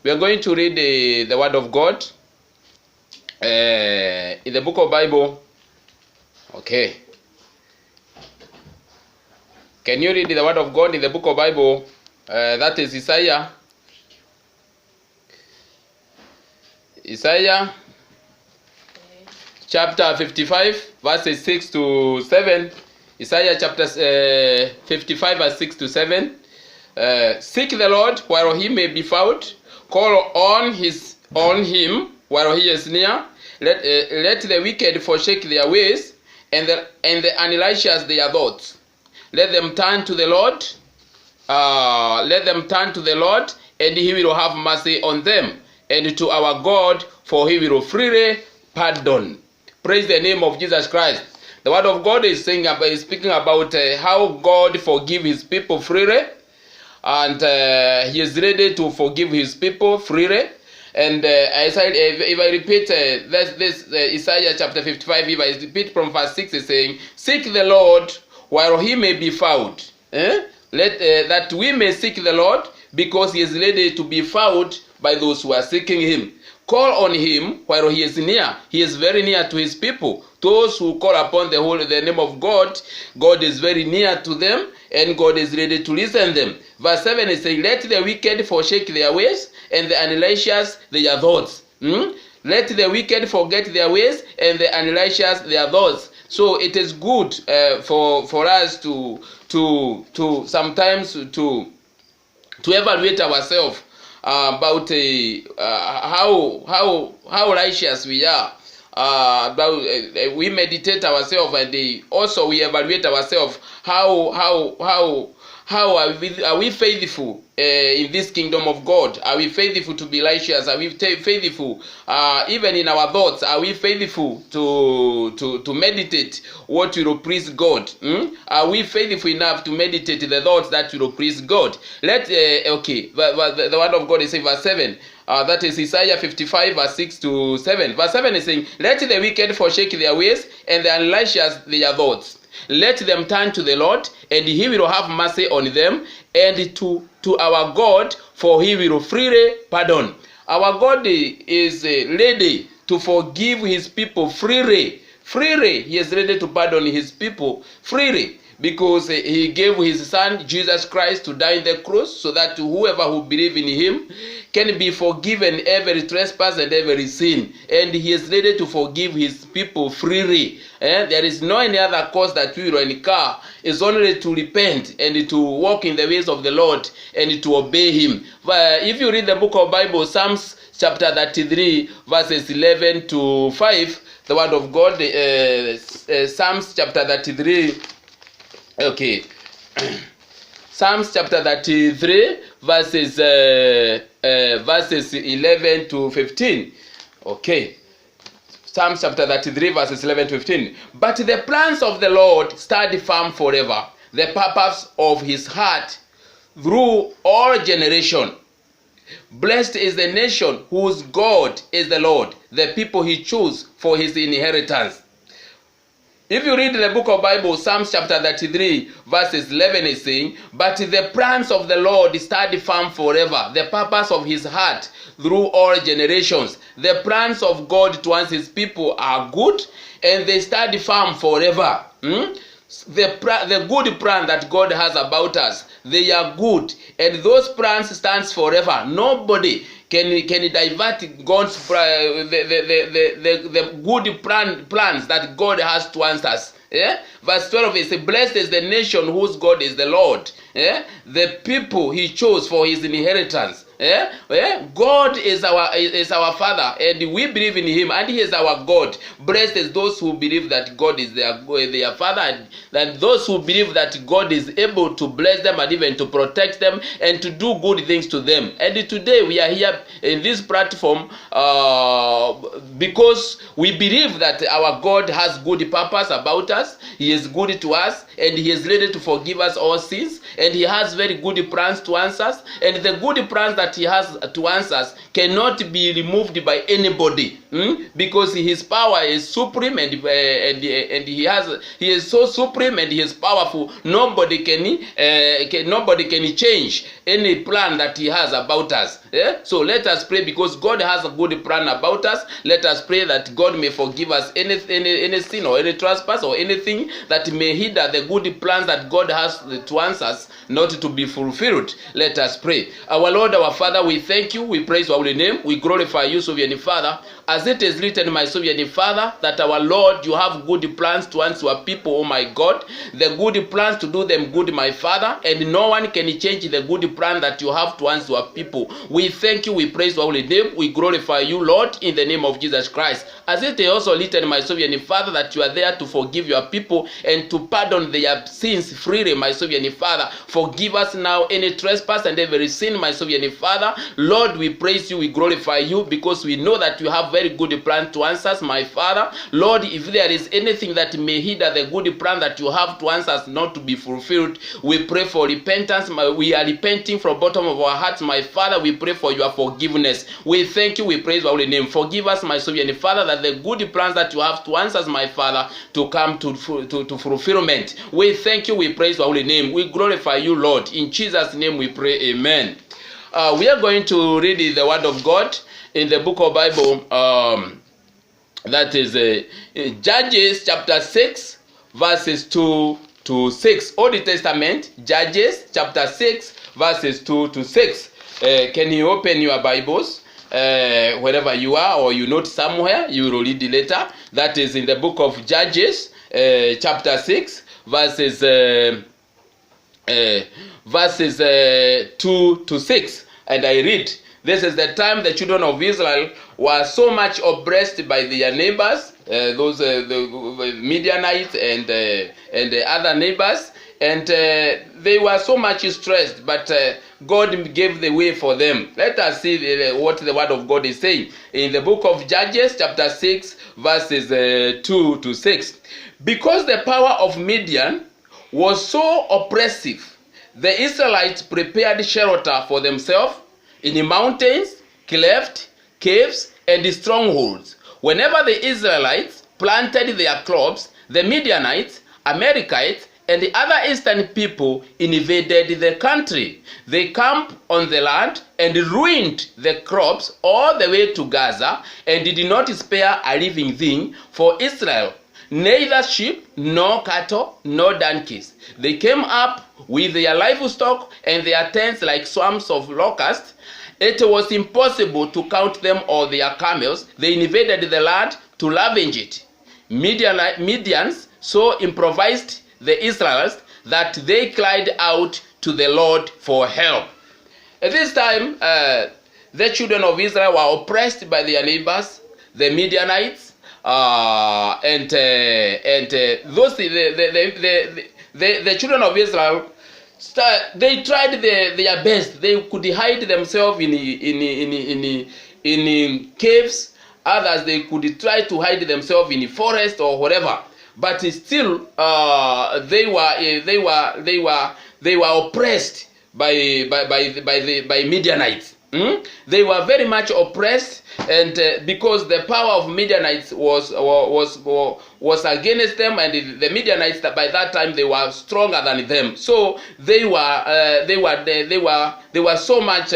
We are going to read the Word of God in the book of Bible. Okay. Can you read the Word of God in the book of Bible? That is Isaiah. Isaiah chapter 55, verses 6 to 7. Isaiah chapter 55, verse 6 to 7. Seek the Lord while he may be found. Call on him while he is near. Let the wicked forsake their ways, and the unrighteous their thoughts. Let them turn to the Lord. Let them turn to the Lord, and he will have mercy on them, and to our God, for he will freely pardon. Praise the name of Jesus Christ. The Word of God is speaking about how God forgive his people freely, and he is ready to forgive his people freely. And if I repeat this Isaiah chapter 55, if I repeat from verse 6, is saying, seek the Lord while he may be found. That we may seek the Lord, because he is ready to be found by those who are seeking him. Call on him while he is near. He is very near to his people. Those who call upon the name of God, God is very near to them, and God is ready to listen them. Verse 7 is saying, let the wicked forsake their ways, and the unrighteous their thoughts. Let the wicked forget their ways, and the unrighteous their thoughts. So it is good for us to sometimes to evaluate ourselves about how righteous we are. We meditate ourselves, and also we evaluate ourselves. How are we faithful in this kingdom of God? Are we faithful to be righteous? Are we faithful even in our thoughts? Are we faithful to meditate what will please God? Are we faithful enough to meditate the thoughts that will please God? The Word of God is in verse 7. That is Isaiah 55, verse 6 to 7. Verse 7 is saying, let the wicked forsake their ways, and the unrighteous their thoughts. Let them turn to the Lord, and he will have mercy on them, and to our God, for he will freely pardon. Our God is ready to forgive his people freely. Freely, he is ready to pardon his people freely, because he gave his son Jesus Christ to die on the cross, so that whoever who believes in him can be forgiven every trespass and every sin. And he is ready to forgive his people freely. There is no any other cause that we will incur. It's only to repent and to walk in the ways of the Lord and to obey him. If you read the book of Bible, Psalms chapter 33, verses 11 to 5, the Word of God, Psalms chapter 33, okay. Psalms chapter 33, verses 11 to 15. Okay. Psalms chapter 33, verses 11 to 15. But the plans of the Lord stand firm forever, the purpose of his heart through all generation. Blessed is the nation whose God is the Lord, the people he chose for his inheritance. If you read the book of Bible, Psalms chapter 33, verses 11 is saying, but the plans of the Lord stand firm forever, the purpose of his heart through all generations. The plans of God towards his people are good, and they stand firm forever. The good plan that God has about us, they are good, and those plans stands forever. Nobody can divert God's the good plans that God has towards us. Verse 12 is, blessed is the nation whose God is the Lord, the people he chose for his inheritance. God is our Father, and we believe in him, and he is our God. Blessed is those who believe that God is their Father, and those who believe that God is able to bless them and even to protect them and to do good things to them. And today we are here in this platform because we believe that our God has good purpose about us. He is good to us, and he is ready to forgive us all sins, and he has very good plans to answer us, and the good plans that he has to answer us cannot be removed by anybody, because his power is supreme, and he is so supreme, and he is powerful. Nobody can change any plan that he has about us. So let us pray, because God has a good plan about us. Let us pray that God may forgive us any sin or any trespass or anything that may hinder the good plans that God has towards us not to be fulfilled. Let us pray. Our Lord, our Father, we thank you, we praise your holy name, we glorify you, Sovereign Father, as it is written, my Sovereign Father, that our Lord, you have good plans towards your people, oh my God, the good plans to do them good, my Father, and no one can change the good plan that you have towards your people. We thank you, we praise your holy name, we glorify you, Lord, in the name of Jesus Christ. As it is also written, my Sovereign Father, that you are there to forgive your people and to pardon their sins freely, my Sovereign Father. Forgive us now any trespass and every sin, my Sovereign Father. Lord, we praise you, we glorify you, because we know that you have very good plan to answer us, my Father. Lord, if there is anything that may hinder the good plan that you have to answer us not to be fulfilled, we pray for repentance. We are repenting from the bottom of our hearts, my Father. We pray for your forgiveness. We thank you, we praise your holy name. Forgive us, my Sovereign Father, that the good plans that you have to answer us, my Father, to come to fulfillment. We thank you, we praise your holy name. We glorify you, Lord. In Jesus' name we pray, amen. We are going to read the word of God in the book of Bible, that is Judges chapter 6 verses 2 to 6. Old Testament, Judges chapter 6 verses 2 to 6. Can you open your Bibles wherever you are, or you note somewhere, you will read the letter. That is in the book of Judges chapter 6 verses 2 to 6. And I read, this is the time the children of Israel were so much oppressed by their neighbors, the Midianites and the other neighbors, and they were so much stressed, but God gave the way for them. Let us see what the word of God is saying in the book of Judges chapter 6 verses 2 to 6. Because the power of Midian was so oppressive, the Israelites prepared shelter for themselves in the mountains, clefts, caves, and strongholds. Whenever the Israelites planted their crops, the Midianites, Amalekites, and the other eastern people invaded the country. They camped on the land and ruined the crops all the way to Gaza, and did not spare a living thing for Israel, neither sheep, nor cattle, nor donkeys. They came up with their livestock and their tents like swarms of locusts. It was impossible to count them or their camels. They invaded the land to ravage it. Midians so improvised the Israelites that they cried out to the Lord for help. At this time, the children of Israel were oppressed by their neighbors, the Midianites, and those the children of Israel. They tried their best. They could hide themselves in caves. Others, they could try to hide themselves in the forest or whatever. But still, they were oppressed by Midianites. They were very much oppressed, and because the power of Midianites was against them, and the Midianites by that time they were stronger than them, so they were so much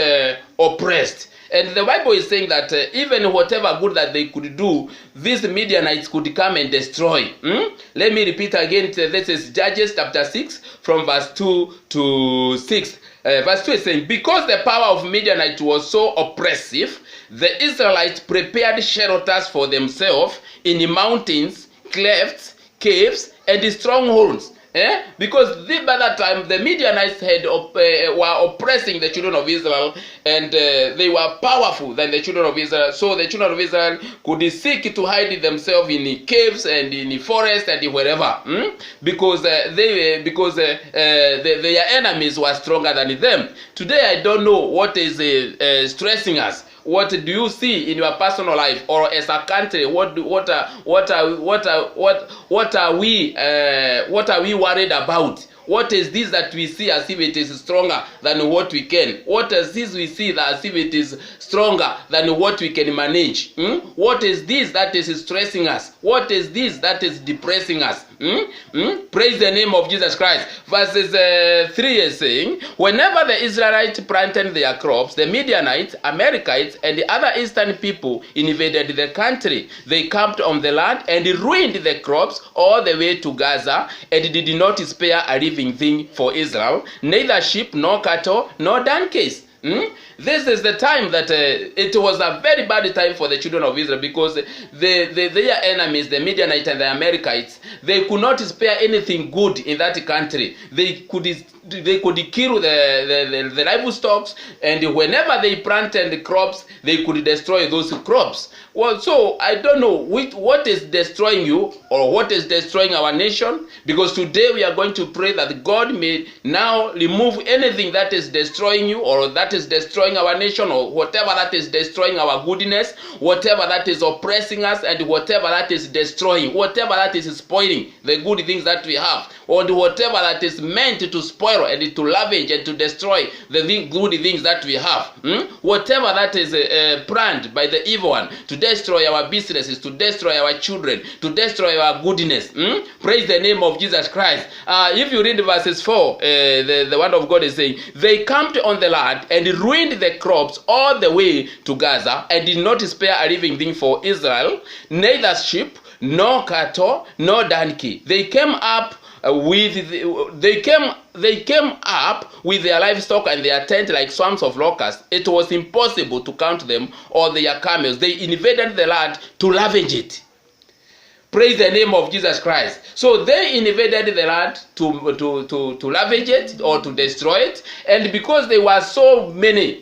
oppressed. And the Bible is saying that even whatever good that they could do, these Midianites could come and destroy. Let me repeat again. This is Judges chapter 6 from verse 2 to 6. Verse 2 is saying, because the power of Midianites was so oppressive, the Israelites prepared shelters for themselves in the mountains, clefts, caves, and strongholds. Because by that time the Midianites were oppressing the children of Israel, and they were powerful than the children of Israel. So the children of Israel could seek to hide themselves in the caves and in the forest and wherever, because their enemies were stronger than them. Today I don't know what is stressing us. What do you see in your personal life, or as a country? What are we worried about? What is this that we see as if it is stronger than what we can? What is this we see that as if it is stronger than what we can manage? What is this that is stressing us? What is this that is depressing us? Praise the name of Jesus Christ. Verses 3 is saying, whenever the Israelites planted their crops, the Midianites, Amalekites, and the other eastern people invaded the country. They camped on the land and ruined the crops all the way to Gaza, and did not spare a living thing for Israel, neither sheep, nor cattle, nor donkeys. This is the time that it was a very bad time for the children of Israel, because their enemies, the Midianites and the Amalekites, they could not spare anything good in that country. They could kill the livestock, and whenever they planted crops, they could destroy those crops. Well, so I don't know what is destroying you or what is destroying our nation, because today we are going to pray that God may now remove anything that is destroying you, or that is destroying our nation, or whatever that is destroying our goodness, whatever that is oppressing us, and whatever that is destroying, whatever that is spoiling the good things that we have, or whatever that is meant to spoil and to ravage and to destroy the good things that we have. Whatever that is planned by the evil one to destroy our businesses, to destroy our children, to destroy our goodness. Praise the name of Jesus Christ. If you read verses 4, the word of God is saying, they camped on the land and ruined the crops all the way to Gaza, and did not spare a living thing for Israel, neither sheep, nor cattle, nor donkey. They came up with their livestock and their tent like swarms of locusts. It was impossible to count them or their camels. They invaded the land to ravage it. Praise the name of Jesus Christ. So they invaded the land to ravage it or to destroy it, and because they were so many,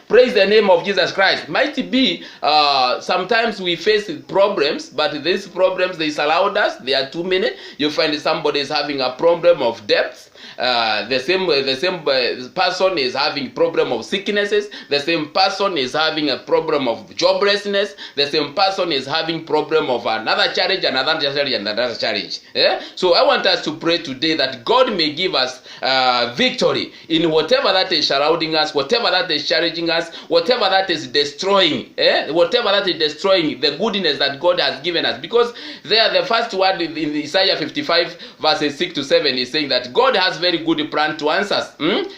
praise the name of Jesus Christ. Might be sometimes we face problems, but these problems, they surround us. They are too many. You find somebody is having a problem of debts. The same person is having problem of sicknesses. The same person is having a problem of joblessness. The same person is having problem of another challenge, another challenge. So I want us to pray today that God may give us victory in whatever that is surrounding us, whatever that is challenging us, whatever that is destroying, whatever that is destroying the goodness that God has given us. Because there, the first word in Isaiah 55 verses 6 to 7 is saying that God has very good plan to answer us.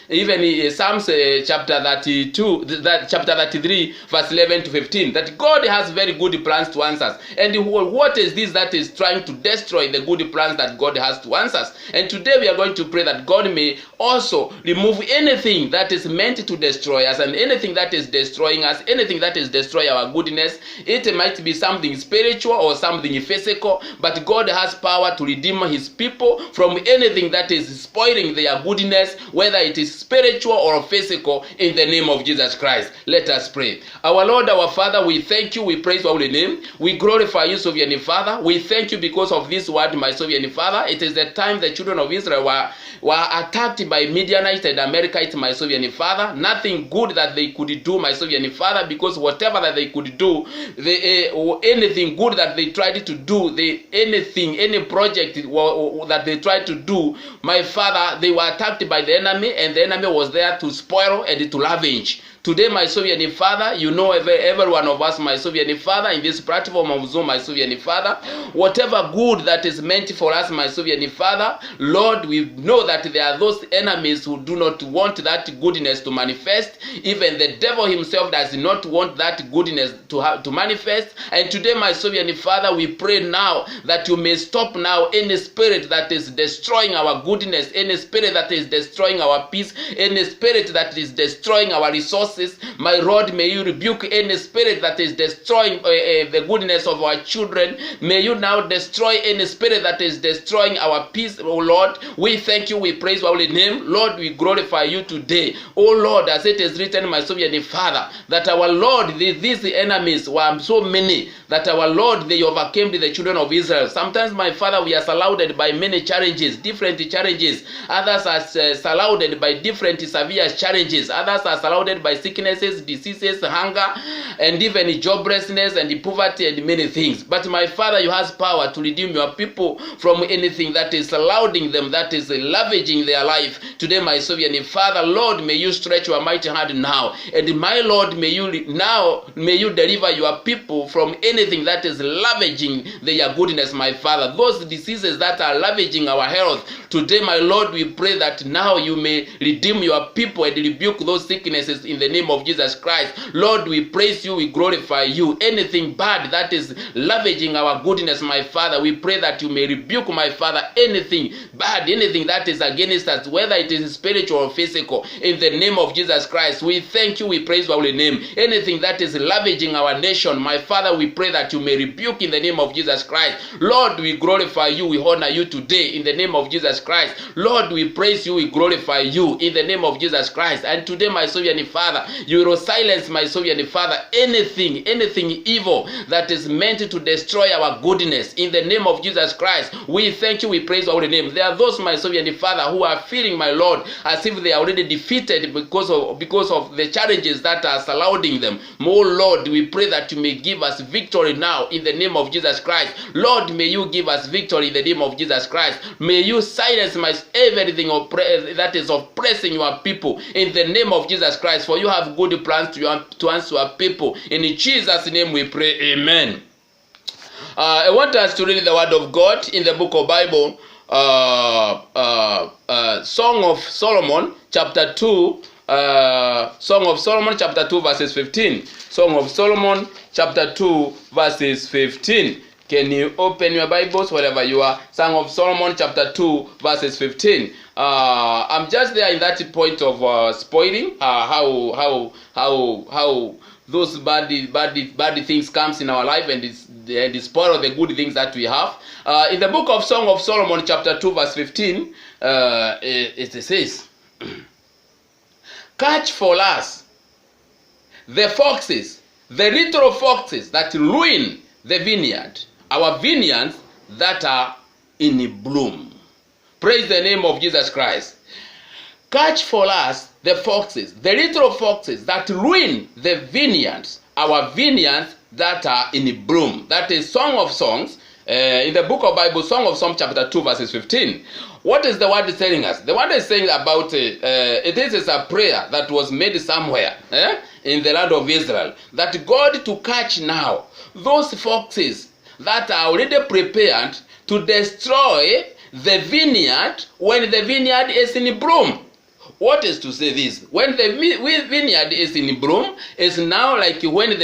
Even in Psalms chapter 33 verse 11 to 15, that God has very good plans to answer us. And what is this that is trying to destroy the good plans that God has to answer us? And today we are going to pray that God may also remove anything that is meant to destroy us, and anything that is destroying us, anything that is destroying our goodness. It might be something spiritual or something physical, but God has power to redeem his people from anything that is spoiling their goodness, whether it is spiritual or physical, in the name of Jesus Christ. Let us pray. Our Lord, our Father, we thank you, we praise your holy name, we glorify you, Sovereign Father. We thank you because of this word, my Sovereign Father. It is the time the children of Israel were attacked by Midianites and Amalekites, my Sovereign Father. Nothing good that they could do, my Sovereign Father, because whatever that they could do, anything good that they tried to do, any project that they tried to do, my Father, they were attacked by the enemy, and the enemy was there to spoil and to ravage. Today, my Sovereign Father, you know every one of us, my Sovereign Father, in this platform of Zoom, my Sovereign Father, whatever good that is meant for us, my Sovereign Father, Lord, we know that there are those enemies who do not want that goodness to manifest. Even the devil himself does not want that goodness to manifest. And today, my Sovereign Father, we pray now that you may stop now any spirit that is destroying our goodness, any spirit that is destroying our peace, any spirit that is destroying our resources. My Lord, may you rebuke any spirit that is destroying the goodness of our children. May you now destroy any spirit that is destroying our peace, oh Lord. We thank you, we praise your holy name. Lord, we glorify you today. Oh Lord, as it is written, my Sovereign Father, that our Lord, these enemies were so many, that our Lord, they overcame the children of Israel. Sometimes, my Father, we are surrounded by many challenges, different challenges. Others are surrounded by different severe challenges. Others are surrounded by sicknesses, diseases, hunger, and even joblessness and poverty and many things. But my Father, you have power to redeem your people from anything that is allowing them, that is ravaging their life. Today, my Savior and Father, Lord, may you stretch your mighty hand now. And my Lord, may you deliver your people from anything that is ravaging their goodness, my Father. Those diseases that are ravaging our health. Today, my Lord, we pray that now you may redeem your people and rebuke those sicknesses in the name of Jesus Christ. Lord, we praise you, we glorify you. Anything bad that is ravaging our goodness, my Father, we pray that you may rebuke, my Father, anything bad, anything that is against us, whether it is spiritual or physical, in the name of Jesus Christ. We thank you, we praise your holy name. Anything that is ravaging our nation, my Father, we pray that you may rebuke in the name of Jesus Christ. Lord, we glorify you, we honor you today in the name of Jesus Christ. Lord, we praise you, we glorify you in the name of Jesus Christ. And today, my Savior and Father, you will silence, my Savior and Father, anything evil that is meant to destroy our goodness in the name of Jesus Christ. We thank you, we praise our name. There are those, my Savior and Father, who are feeling, my Lord, as if they are already defeated because of the challenges that are surrounding them. Oh Lord, we pray that you may give us victory now in the name of Jesus Christ. Lord, may you give us victory in the name of Jesus Christ. May you silence everything that is oppressing your people in the name of Jesus Christ. For you have good plans to answer your people. In Jesus' name we pray. Amen. I want us to read the word of God in the book of Bible, Song of Solomon, chapter 2. Song of Solomon, chapter 2, verses 15. Song of Solomon, chapter 2, verses 15. Can you open your Bibles wherever you are? Song of Solomon, chapter 2, verses 15. I'm just there in that point of spoiling how those bad things comes in our life and spoil the good things that we have. In the book of Song of Solomon, chapter 2, verse 15, it says, "Catch for us the foxes, the little foxes that ruin the vineyard, our vineyards that are in bloom." Praise the name of Jesus Christ. Catch for us the foxes, the little foxes that ruin the vineyards, our vineyards that are in bloom. That is Song of Songs. In the book of Bible, Song of Songs, chapter 2, verses 15. What is the word telling us? The word is saying about it is a prayer that was made somewhere in the land of Israel, that God to catch now those foxes that are already prepared to destroy the vineyard when the vineyard is in bloom. What is to say this? When the vineyard is in bloom, is now like when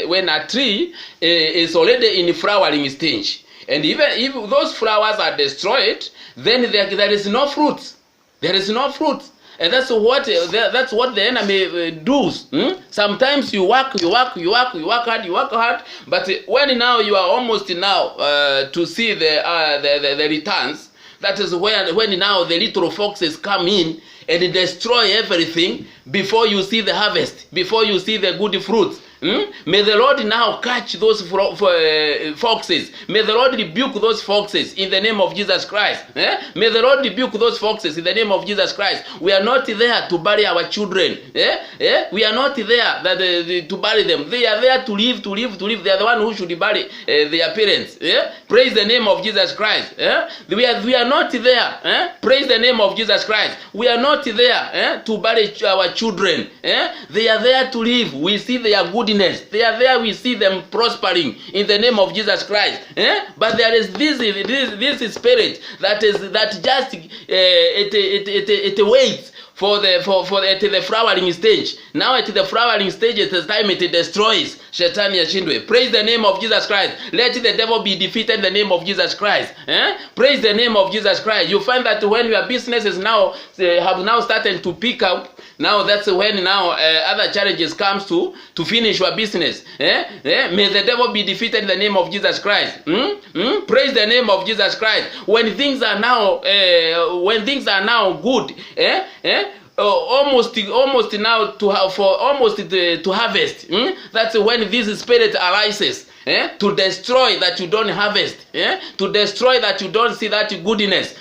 when a tree is already in flowering stage, and even if those flowers are destroyed, then there is no fruit. There is no fruit, and that's what the enemy does. Sometimes you work hard, but when now you are almost now to see the returns, that is when now the little foxes come in and destroy everything before you see the harvest, before you see the good fruits. May the Lord now catch those foxes. May the Lord rebuke those foxes in the name of Jesus Christ. May the Lord rebuke those foxes in the name of Jesus Christ. We are not there to bury our children. We are not there to bury them. They are there to live. They are the one who should bury their parents. Praise the name of Jesus Christ. We are not there. Praise the name of Jesus Christ. We are not there to bury our children. They are there to live. We see their good. They are there, we see them prospering in the name of Jesus Christ. But there is this spirit that just it waits for the flowering stage. Now at the flowering stage, it is time it destroys. Shetani yashindwe. Praise the name of Jesus Christ. Let the devil be defeated in the name of Jesus Christ. Praise the name of Jesus Christ. You find that when your businesses now have now started to pick up, now that's when now other challenges comes to finish your business. May the devil be defeated in the name of Jesus Christ. Praise the name of Jesus Christ. When things are now good, almost now to harvest. That's when this spirit arises. To destroy that you don't harvest, to destroy that you don't see that goodness.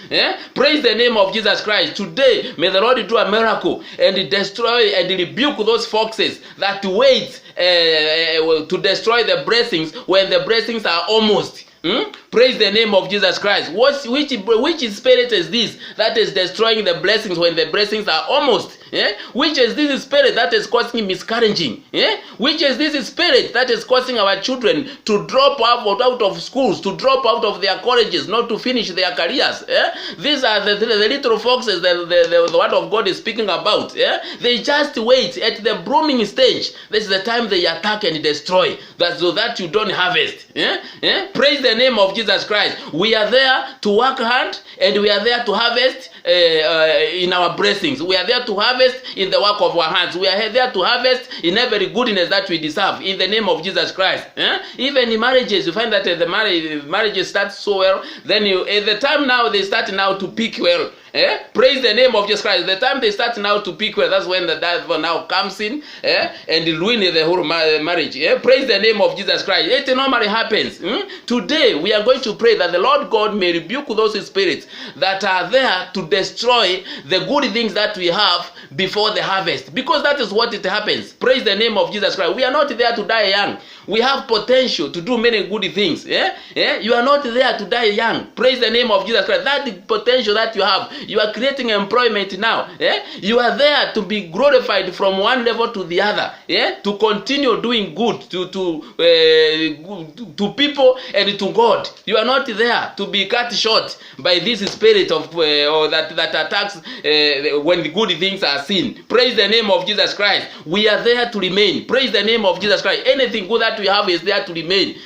Praise the name of Jesus Christ. Today, may the Lord do a miracle and destroy and rebuke those foxes that wait to destroy the blessings when the blessings are almost. Praise the name of Jesus Christ. Which spirit is this that is destroying the blessings when the blessings are almost? Which is this spirit that is causing miscarrying? Which is this spirit that is causing our children to drop out of schools, to drop out of their colleges, not to finish their careers? These are the little foxes that the word of God is speaking about. They just wait at the blooming stage. This is the time they attack and destroy, so that you don't harvest. Praise the name of Jesus Christ. We are there to work hard, and we are there to harvest in our blessings. We are there to harvest in the work of our hands. We are there to harvest in every goodness that we deserve in the name of Jesus Christ. Even in marriages, you find that the marriages start so well, then at the time now they start now to peak well. Praise the name of Jesus Christ. The time they start now to pick well, that's when the devil now comes in and ruin the whole marriage. Praise the name of Jesus Christ. It normally happens. Today we are going to pray that the Lord God may rebuke those spirits that are there to destroy the good things that we have before the harvest, because that is what it happens. Praise the name of Jesus Christ. We are not there to die young. We have potential to do many good things. You are not there to die young. Praise the name of Jesus Christ. That potential that you have, you are creating employment now. You are there to be glorified from one level to the other. To continue doing good to people and to God. You are not there to be cut short by this spirit of or that attacks when the good things are seen. Praise the name of Jesus Christ. We are there to remain. Praise the name of Jesus Christ. Anything good that we have is there to remain.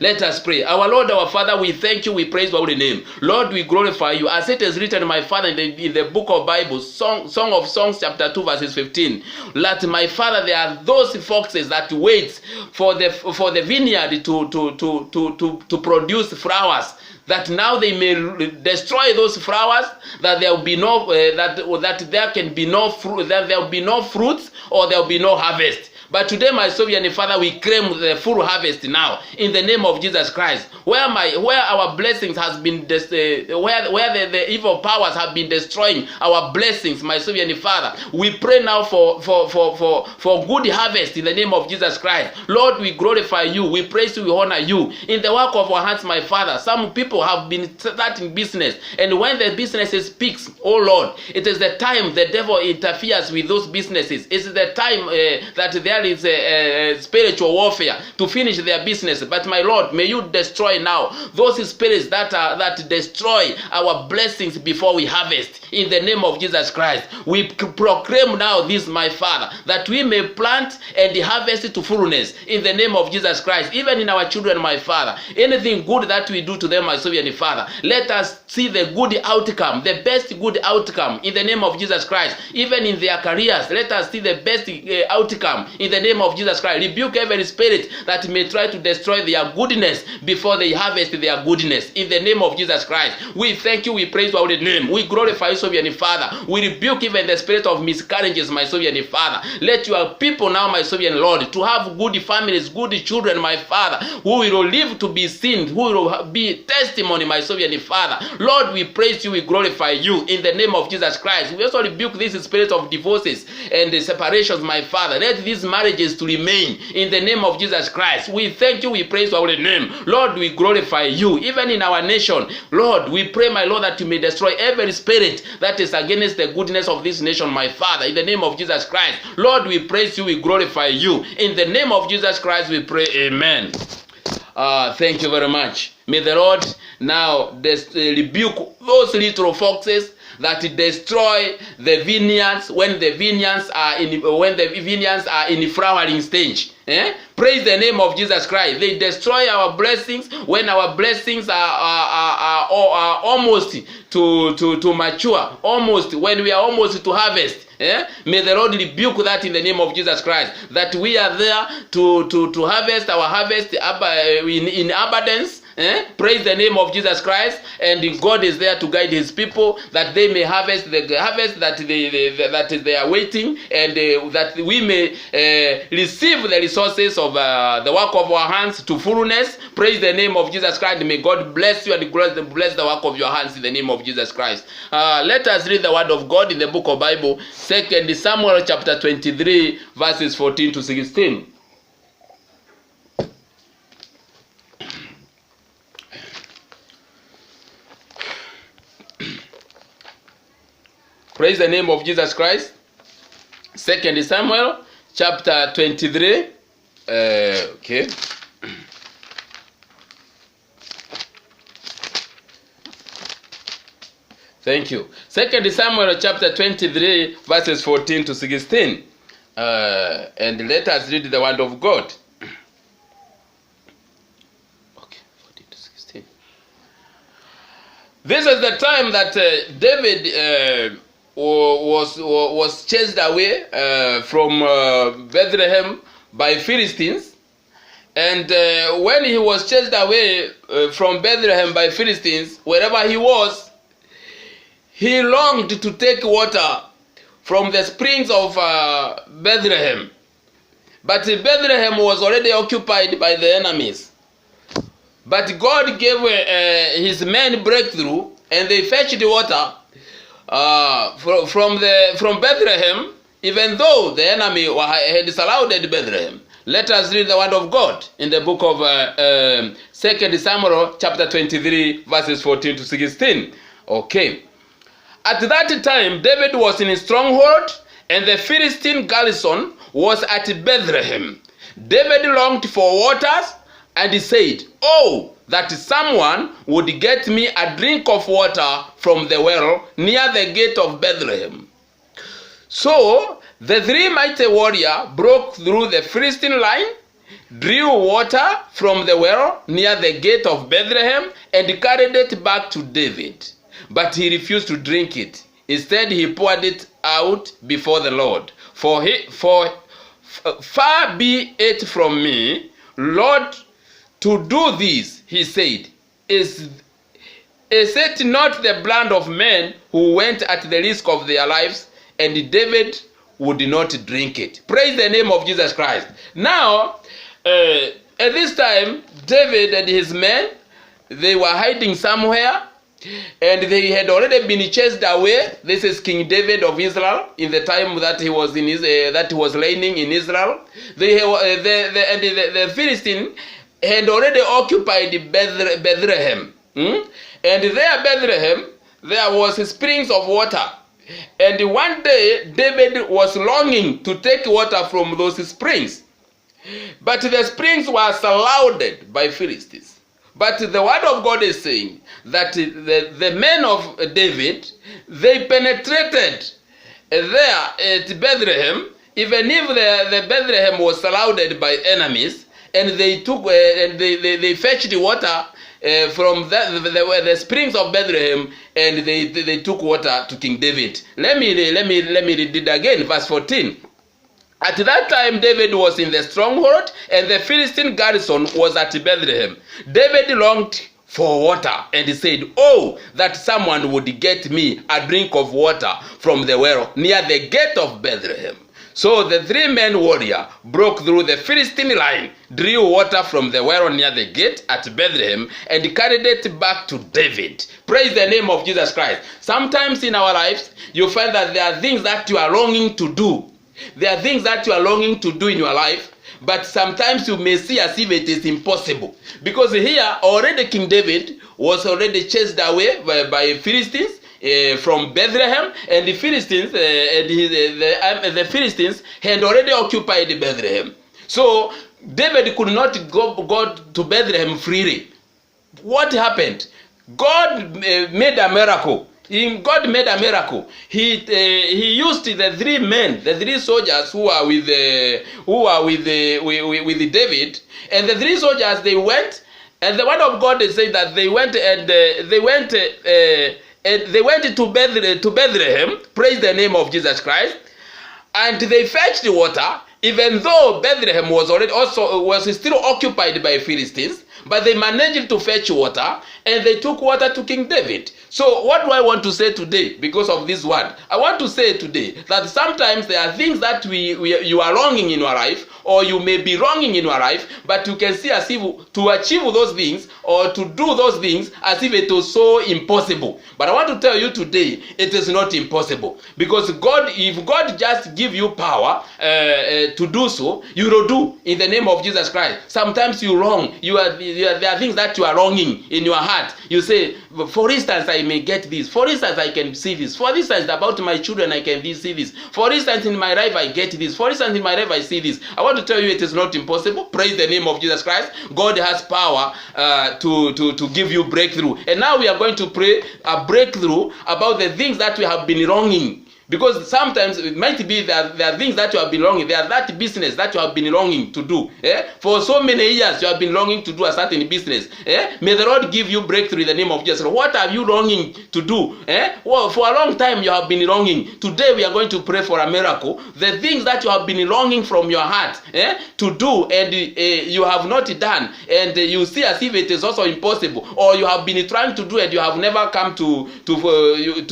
Let us pray. Our Lord, our Father, we thank you, we praise your holy name. Lord, we glorify you. As it is written, my Father, in the book of Bible, Song of Songs, chapter 2, verses 15. Let my Father, there are those foxes that wait for the vineyard to produce flowers, that now they may destroy those flowers, that there will be no that there can be no fruit, that there will be no fruits, or there will be no harvest. But today, my Sovereign Father, we claim the full harvest now in the name of Jesus Christ. Where our blessings has been where the evil powers have been destroying our blessings, my Sovereign Father, we pray now for good harvest in the name of Jesus Christ. Lord, we glorify you, we praise you, we honor you in the work of our hands, my Father. Some people have been starting business, and when the businesses peaks, oh Lord, it is the time the devil interferes with those businesses. It's the time that there is a spiritual warfare to finish their business. But my Lord, may you destroy now those spirits that destroy our blessings before we harvest in the name of Jesus Christ. We proclaim now this, my Father, that we may plant and harvest to fullness in the name of Jesus Christ. Even in our children, my Father, anything good that we do to them, my Sovereign Father, let us see the good outcome, the best good outcome in the name of Jesus Christ. Even in their careers, let us see the best outcome in the name of Jesus Christ. Rebuke every spirit that may try to destroy their goodness before they harvest their goodness in the name of Jesus Christ. We thank you, we praise your holy name, we glorify you, Sovereign Father. We rebuke even the spirit of miscarriages, my Sovereign Father. Let your people now, my Sovereign Lord, to have good families, good children, my Father, who will live to be seen, who will be testimony, my Sovereign Father. Lord, we praise you, we glorify you in the name of Jesus Christ. We also rebuke this spirit of divorces and the separations, my Father. Let these marriages to remain in the name of Jesus Christ. We thank you, we praise your holy name. Lord, we glorify you even in our nation. Lord, we pray, my Lord, that you may destroy every spirit that is against the goodness of this nation, my Father, in the name of Jesus Christ. Lord, we praise you, we glorify you. In the name of Jesus Christ we pray, amen. Thank you very much. May the Lord now rebuke those little foxes that destroy the vineyards when the vineyards are in flowering stage. Praise the name of Jesus Christ. They destroy our blessings when our blessings are almost to mature, almost when we are almost to harvest. May the Lord rebuke that in the name of Jesus Christ, that we are there to harvest our harvest in abundance, Praise the name of Jesus Christ. And God is there to guide his people, that they may harvest the harvest that they are waiting, and that we may receive the resources of the work of our hands to fullness. Praise the name of Jesus Christ. May God bless you and bless the work of your hands in the name of Jesus Christ. Let us read the word of God in the book of Bible, 2 Samuel chapter 23, verses 14 to 16. Praise the name of Jesus Christ. 2 Samuel chapter 23. Okay. Thank you. 2 Samuel chapter 23, verses 14 to 16. And let us read the word of God. Okay, 14 to 16. This is the time that David was chased away from Bethlehem by Philistines. And when he was chased away from Bethlehem by Philistines, wherever he was, he longed to take water from the springs of Bethlehem. But Bethlehem was already occupied by the enemies. But God gave his men breakthrough, and they fetched the water from Bethlehem, even though the enemy had surrounded Bethlehem. Let us read the word of God in the book of 2 Samuel chapter 23, verses 14 to 16. Okay. At that time, David was in a stronghold, and the Philistine garrison was at Bethlehem. David longed for waters, and he said, "Oh, that someone would get me a drink of water from the well near the gate of Bethlehem." So the three mighty warriors broke through the Philistine line, drew water from the well near the gate of Bethlehem, and carried it back to David. But he refused to drink it. Instead, he poured it out before the Lord. For far be it from me, Lord, to do this, he said. Is it not the blood of men who went at the risk of their lives? And David would not drink it. Praise the name of Jesus Christ. Now, at this time, David and his men, they were hiding somewhere, and they had already been chased away. This is King David of Israel in the time that he was reigning in Israel. The Philistine had already occupied Bethlehem. And there, Bethlehem, there was springs of water. And one day, David was longing to take water from those springs. But the springs were surrounded by Philistines. But the word of God is saying that the men of David, they penetrated there at Bethlehem, even if the Bethlehem was surrounded by enemies, and they took and they fetched the water from the springs of Bethlehem, and they took water to King David. Let me read it again, verse 14. At that time, David was in the stronghold, and the Philistine garrison was at Bethlehem. David longed for water, and he said, "Oh, that someone would get me a drink of water from the well near the gate of Bethlehem." So the three men warrior broke through the Philistine line, drew water from the well near the gate at Bethlehem, and carried it back to David. Praise the name of Jesus Christ. Sometimes in our lives, you find that there are things that you are longing to do. There are things that you are longing to do in your life, but sometimes you may see as if it is impossible. Because here, already King David was already chased away by Philistines from Bethlehem, and the Philistines the Philistines had already occupied Bethlehem. So David could not go to Bethlehem freely. What happened? God made a miracle. God made a miracle. He used the three soldiers who are with David, and the three soldiers, they went, and the word of God is saying that they went to Bethlehem. Praise the name of Jesus Christ. And they fetched the water, even though Bethlehem was still occupied by Philistines. but they managed to fetch water, and they took water to King David. So what do I want to say today because of this word? I want to say today that sometimes there are things that you are longing in your life, or you may be longing in your life, but you can see as if to achieve those things or to do those things as if it was so impossible. But I want to tell you today, it is not impossible, because God, if God just give you power to do so, you will do in the name of Jesus Christ. Sometimes you wrong. There are things that you are longing in your heart. You say, for instance, I may get this. For instance, I can see this. For instance, about my children, I can see this. For instance, in my life, I get this. For instance, in my life, I see this. I want to tell you, it is not impossible. Praise the name of Jesus Christ. God has power to give you breakthrough. And now we are going to pray a breakthrough about the things that we have been longing. Because sometimes it might be that there are things that you have been longing. There are that business that you have been longing to do. For so many years, you have been longing to do a certain business. May the Lord give you breakthrough in the name of Jesus. What are you longing to do? Well, for a long time, you have been longing. Today, we are going to pray for a miracle. The things that you have been longing from your heart to do, and you have not done, and you see as if it is also impossible, or you have been trying to do and you have never come to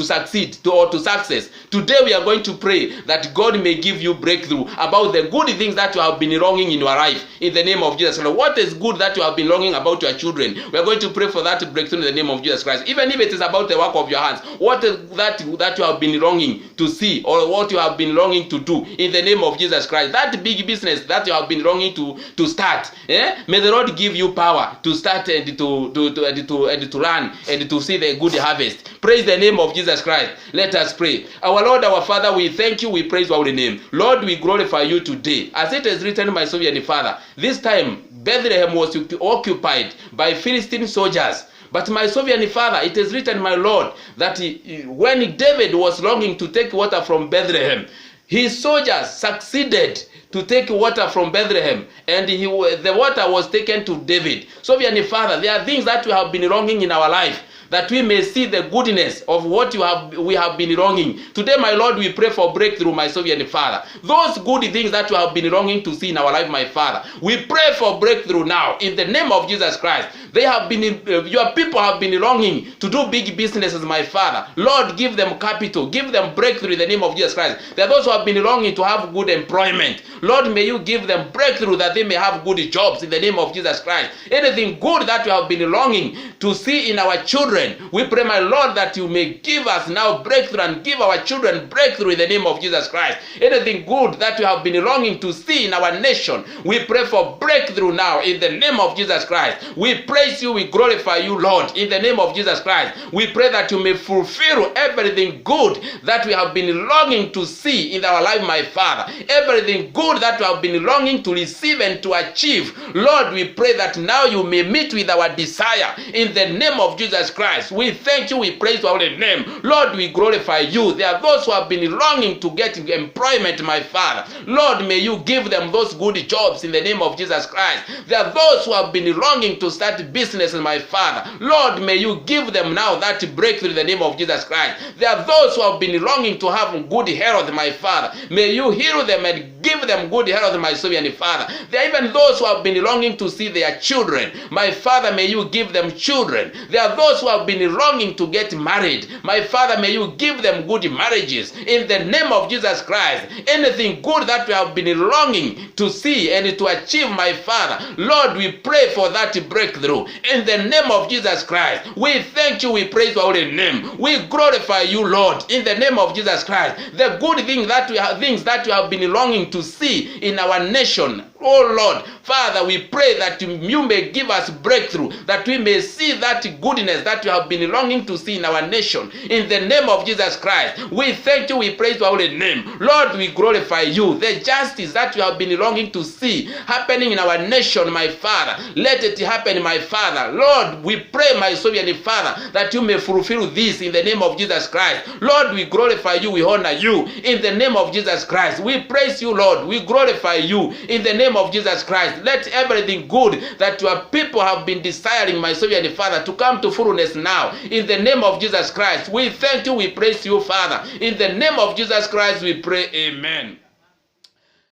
succeed or to success. Today we are going to pray that God may give you breakthrough about the good things that you have been longing in your life in the name of Jesus. What is good that you have been longing about your children? We are going to pray for that breakthrough in the name of Jesus Christ. Even if it is about the work of your hands, what is that you have been longing to see, or what you have been longing to do in the name of Jesus Christ. That big business that you have been longing to start. May the Lord give you power to start and to run and to see the good harvest. Praise the name of Jesus Christ. Let us pray. Our Lord, our Father, we thank you, we praise your holy name. Lord, we glorify you today. As it is written, my sovereign Father, this time Bethlehem was occupied by Philistine soldiers. But my sovereign Father, it is written, my Lord, that when David was longing to take water from Bethlehem, his soldiers succeeded to take water from Bethlehem, and the water was taken to David. Sovereign Father, there are things that we have been longing in our life, that we may see the goodness of what we have been longing. Today, my Lord, we pray for breakthrough, my sovereign Father. Those good things that you have been longing to see in our life, my Father, we pray for breakthrough now in the name of Jesus Christ. Your people have been longing to do big businesses, my Father. Lord, give them capital, give them breakthrough in the name of Jesus Christ. There are those who have been longing to have good employment. Lord, may you give them breakthrough that they may have good jobs in the name of Jesus Christ. Anything good that you have been longing to see in our children, we pray, my Lord, that you may give us now breakthrough and give our children breakthrough in the name of Jesus Christ. Anything good that you have been longing to see in our nation, we pray for breakthrough now in the name of Jesus Christ. We praise you, we glorify you, Lord, in the name of Jesus Christ. We pray that you may fulfill everything good that we have been longing to see in our life, my Father. Everything good that we have been longing to receive and to achieve. Lord, we pray that now you may meet with our desire in the name of Jesus Christ. We thank you, we praise your holy name. Lord, we glorify you. There are those who have been longing to get employment, my Father. Lord, may you give them those good jobs in the name of Jesus Christ. There are those who have been longing to start businesses, my Father. Lord, may you give them now that breakthrough in the name of Jesus Christ. There are those who have been longing to have good health, my Father. May you heal them and give them good health, my sovereign Father. There are even those who have been longing to see their children. My Father, may you give them children. There are those who have been longing to get married. My Father, may you give them good marriages in the name of Jesus Christ. Anything good that we have been longing to see and to achieve, my Father, Lord, we pray for that breakthrough in the name of Jesus Christ. We thank you, we praise your holy name. We glorify you, Lord, in the name of Jesus Christ. The good things that you have been longing to see in our nation, oh Lord, Father, we pray that you may give us breakthrough, that we may see that goodness that you have been longing to see in our nation. In the name of Jesus Christ, we thank you, we praise your holy name. Lord, we glorify you. The justice that you have been longing to see happening in our nation, my Father, let it happen, my Father. Lord, we pray, my sovereign Father, that you may fulfill this in the name of Jesus Christ. Lord, we glorify you, we honor you in the name of Jesus Christ. We praise you, Lord, we glorify you in the name of Jesus Christ. Let everything good that your people have been desiring, my sovereign Father, to come to fullness now in the name of Jesus Christ. We thank you, we praise you, Father. In the name of Jesus Christ we pray, amen.